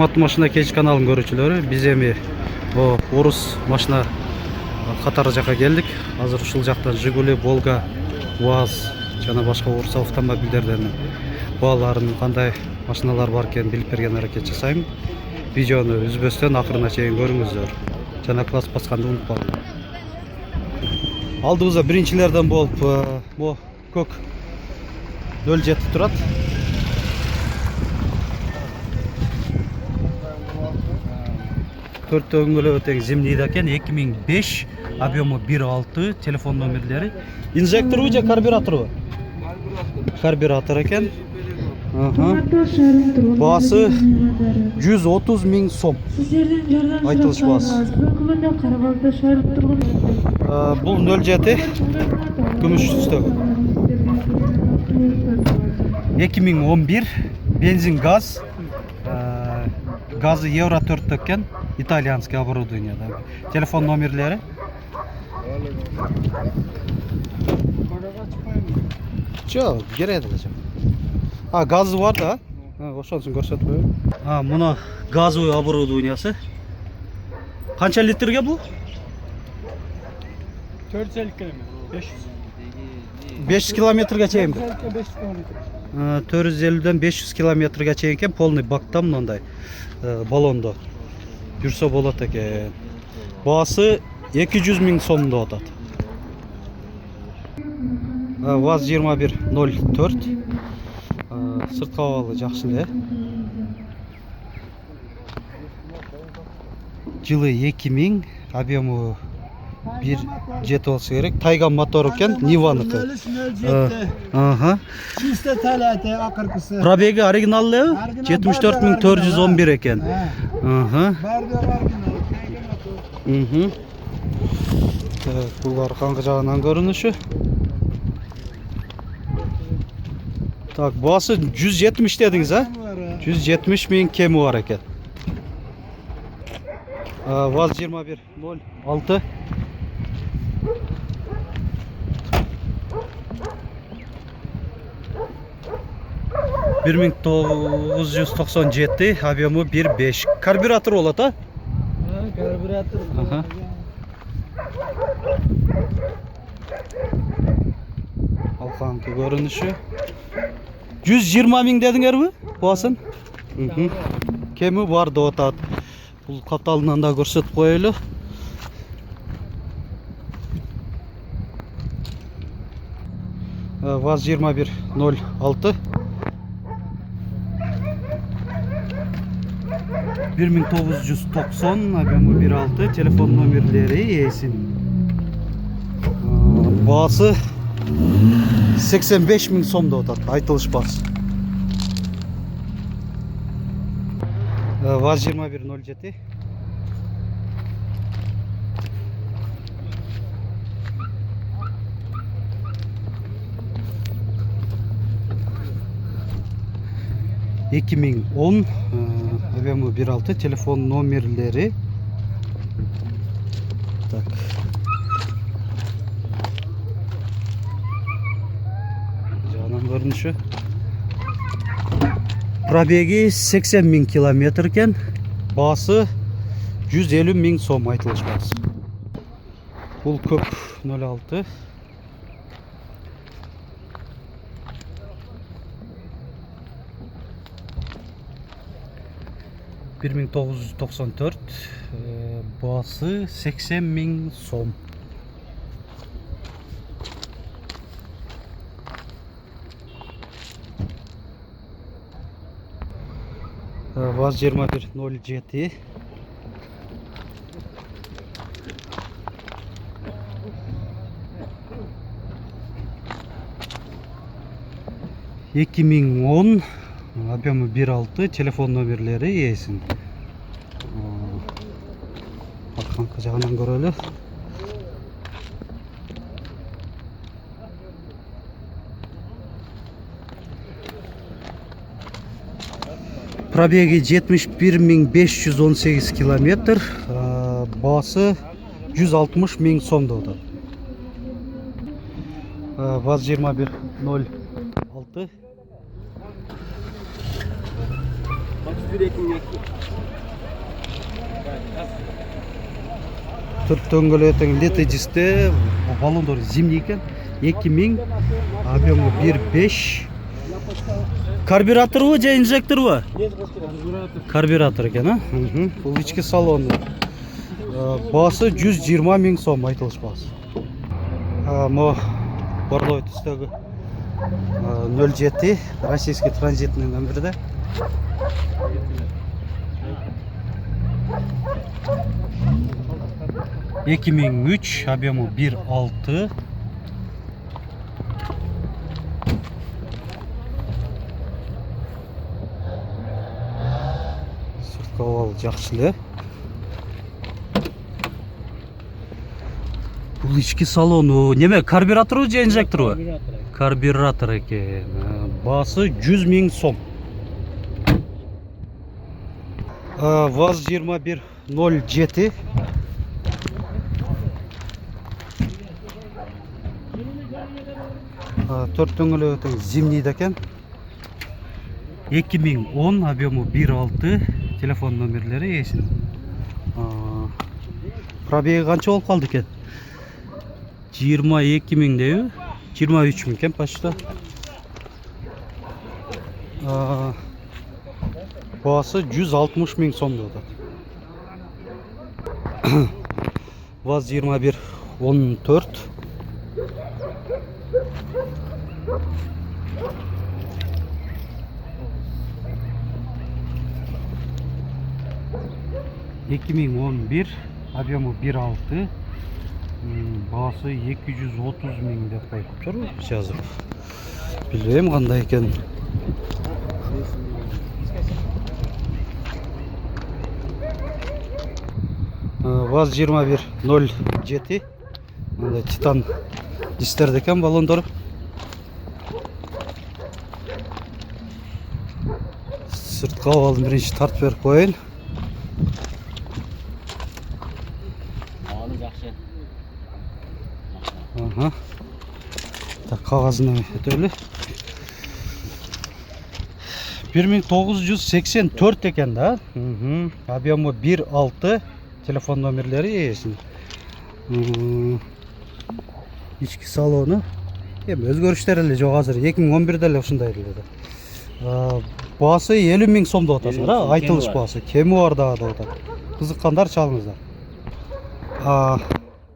урматтуу машина кеч каналынын көрүүчүлөрү, биз эми орус машина катары жака келдик. Азыр ушул жактан Жигули, Волга, УАЗ жана башка орус автомобилдердин бааларын, кандай машиналар бар экенин билип берген аракет жасайм. Видеону үзбөстөн акырына чейин көрүңүздөр. Жана класс басканды унутпаңыздар. Алдыбызда биринчилерден болуп, бу көк 07 турат. Төрттө өңгөлөбү тең зимнийде экен, 2005, объему 1.6, телефон номерлери. Инжектору же карбюратору? Карбюратор экен. Баасы 130 000 сом. Айтылыш баасы. Бул 07 күмүш түстөгү. 2011 бензин газ. Газы евро 4 экен. Итальянский оборудование. Телефон номерлери. Жок, кереги эле жок. Газы бар да. Ошонусун көрсөтүп коеюн. Мына газовый оборудованиясы. Канча литрге бул? 450 км. 500 километрге чейин. 450ден 500 километрге чейин экен, полный бакта мындай баллондо жүрсө болот экен. Баасы 200 000 сом деп атат. ВАЗ-2104. Сырткы абалы жакшы эле. Жылы 2000, объему 1.7 болсо керек. Тайган мотор экен, Ниваныкы. Чисто талаты акыркысы. Пробеги оригиналлы 74411 экен. Булар канкы жагынан көрүнүшү. Так, баасы 170 дедиңиз, 170 000 кеми бар экен. ВАЗ-2106. Bir 1997, объему 1.5. Карбюратор болот, Карбюратор. Алканкы көрүнүшү. 120 000 дедиңерби? Баасын? Кеми бар деп атат. Бул каталынан да көрсөтүп коелу. ВАЗ-2106. 1990, объему 1.6, телефон номерлери эсин. Баасы 85 000 сом деп атат, айтылыш баасы. ВАЗ-2107. ...2010, объему 1.6, телефон номерлери. Так. Жанан көрүнүшү. Пробеги 80 000 километр экен. Баасы 150 000 сом айтылыш баасы. Бул көк 06. ...1994, баасы 80 000 сом. ВАЗ-2107. ...2010, объему 1.6, телефон номерлери эсин. Арканкы жагынан көрөлү. Пробеги 71 518 километр, баасы 160 000 сом деп атат. ВАЗ-2106. Төрт дөңгелектің летежісте баллондор зимний екен. 2000, объемы 1.5. Карбюратор ғой, же инжектор ғой? Карбюратор екен, а? Бұл ішкі салоны. Басы 120 000 сом айтылыш басы. Мо борлой түстегі 07 российский транзитный номерде. Екі мың үч, объемы 1.6. Сыртқы овал жақшылы. Бұл ішкі салону неме, карбюратор же инжектор? Карбюратор екен. Басы 100 000 сом. ВАЗ-2107. Төрт дөңгелектің зимний екен. 2010, объемы 1.6. Телефон номерлері есін. Пробеги қанша болып қалды екен? 22 000 деу, 23 000 екен почта. Басы 160 000 сом дейді. ВАЗ-2114. Екі мың 11, объемы 1.6, басы 230 000 деп қойып тұр, жазып. Білмеймін қандай екен. ВАЗ-2107, титан дистерді екен баллондор. Сыртқа овалын бірінші тартып беріп қойын. Қағазына өтелі. 1984 екен да. Объемы 1.6. Телефон номерлері есін. Ішкі салоны. Өзгөріштері жоқ азыр. 2011-де ұшындай деді. Басы 50 000 сомды отасың. Айтылыш басы. Кемі орда да отады. Қызыққандар чалыңыздар.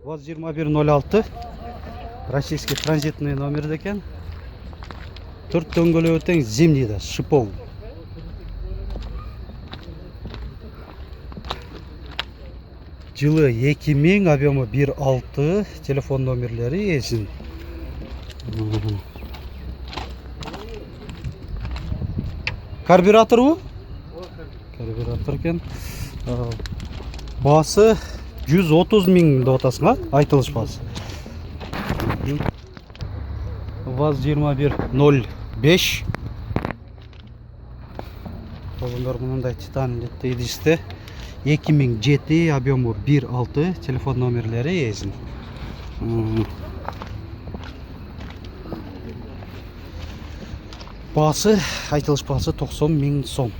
ВАЗ-2106. Российский транзитный номер екен. Төрт дөңгелектің зимнийді, шипов. Жылы 2000, объемы 1.6. Телефон номерлері есін. Карбюратор ғой? Карбюратор екен. Басы 130 000 да отасың, айтылыш басы. ВАЗ-2105. Қолындар мұндай титан леттейдісті. 2007, объемы 1.6. Телефон номерлері есін. Басы, айтылыш басы 90 000 сом.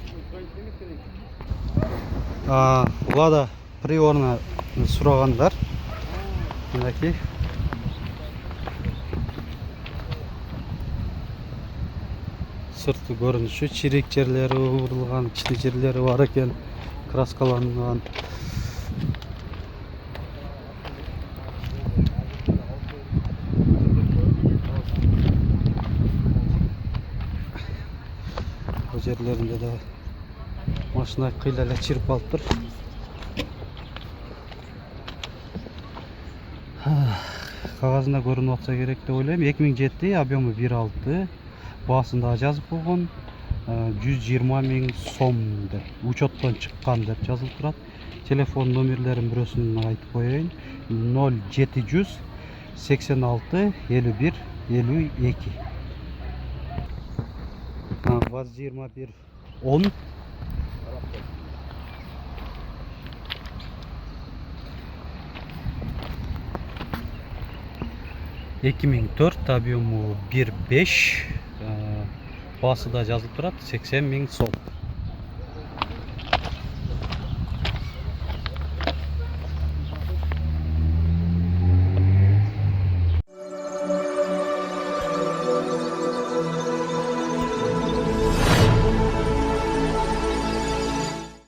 Лада приорна сұрағандар. Мінеки. Сырты көрініші, чирек жерлері ұрылған, кішті жерлері бар екен, краскаланған. Бұл жерлерінде де машина қийләлі чиріп алып тұр. Қағазында көрініп отса керек деп ойлаймын. 2007, объемы 1.6. Басында жазып болған 120 000 сом деп, учеттан шыққан деп жазылып тұрады. Телефон номерлерін бірісін айтып қойайын. 0786 51 52. ВАЗ-2110. ...2004, объемы 1.5, басы да жазылып тұрады, 80 000 сом.